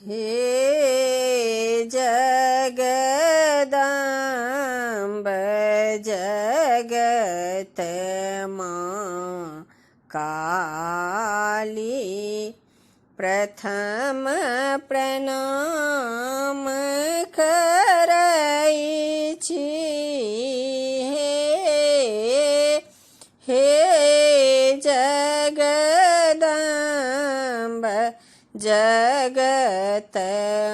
हे जगदम्ब जगत माँ काली, प्रथम प्रणाम करई छी। हे जगदम्ब जगत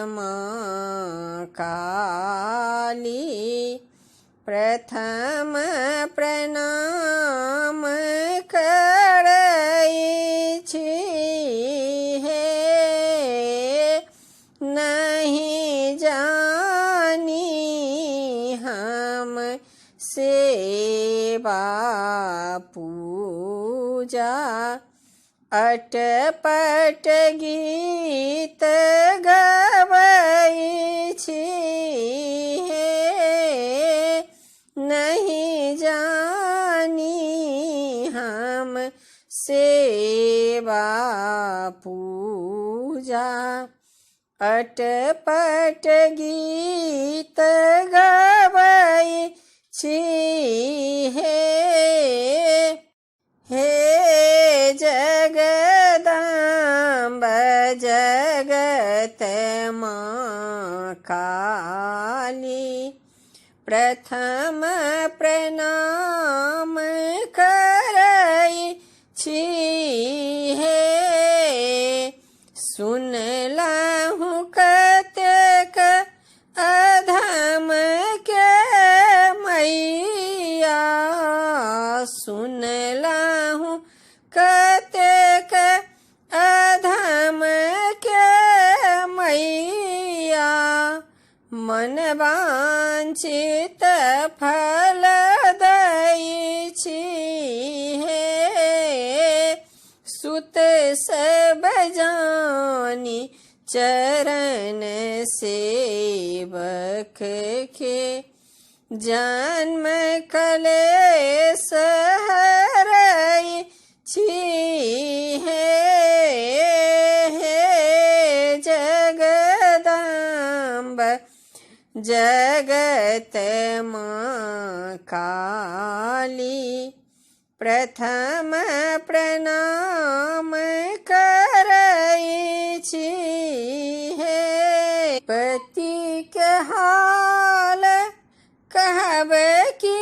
माँ काली, प्रथम प्रणाम करई छी। हे नहीं जानी हम सेवा पूजा, अटपट गीत गवई छी। हे नहीं जानी हम सेवा पूजा, अटपट गीत गवई छी। हे जगदम्ब जगत माँ काली, प्रथम प्रणाम करई छी। हे सुनलहु कतेक अधम के मैया, सुनलहु कतेक अधम के मैया, मन वांछित फल दई छी। हे सुत सब जानी चरण सेवक के, जन्म कलेश हरई छी। हे जगदम्ब जगत माँ काली, प्रथम प्रणाम करई छी। हे पति के हाल कहब की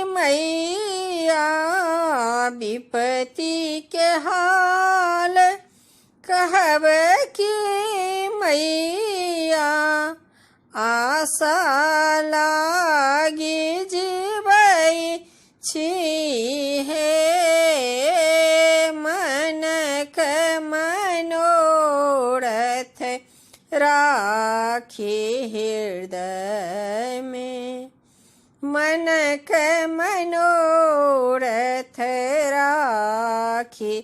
मैया, विपत्ति के हाल कहब की मैया, आशा लागी जीवई छी। हे मनक मनोरथ राखी हृदय में, मनक मनोरथ राखी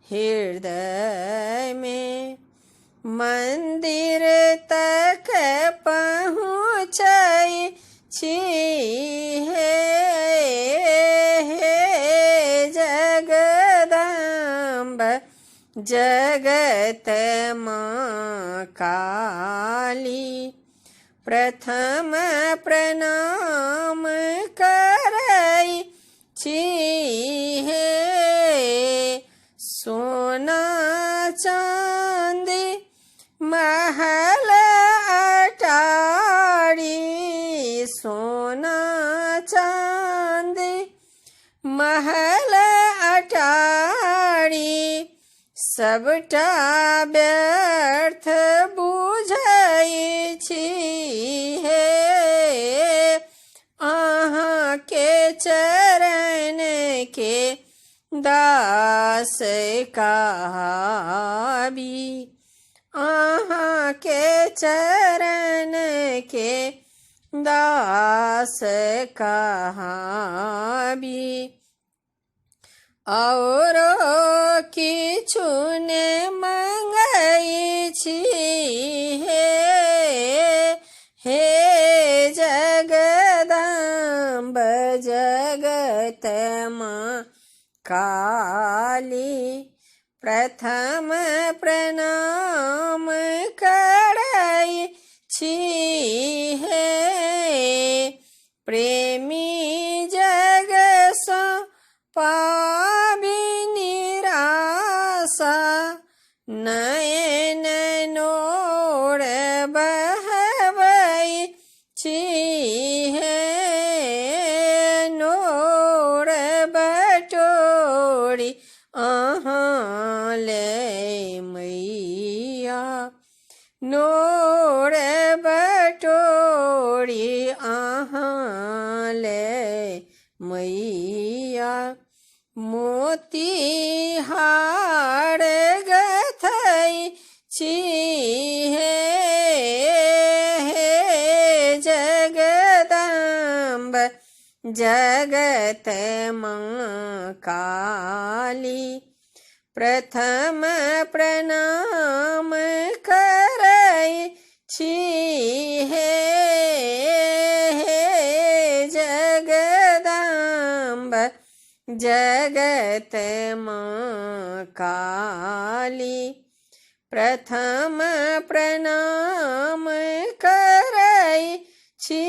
हृदय में, मंदिर तक पहुँचई छी। हे जगदम्ब जगत माँ काली, प्रथम प्रणाम करई छी। हे सोना चांदी महल अटारी, सोना चांदी महल अटारी, सबटा व्यर्थ बुझई छी। हे अहाँ के चरण के दास कहाबी, अहाँ के चरण के दास कहाबी, औरो किछु ने मंगई छी। हे जगदम्ब जगत माँ काली, प्रथम प्रणाम कर मैया नोड़ बटोरी आहाँ ले मैया मोती हार गथई छी हे जगदम्ब जगत माँ काली प्रथम प्रणाम करई छी हे जगदम्ब जगत माँ काली प्रथम प्रणाम करई छी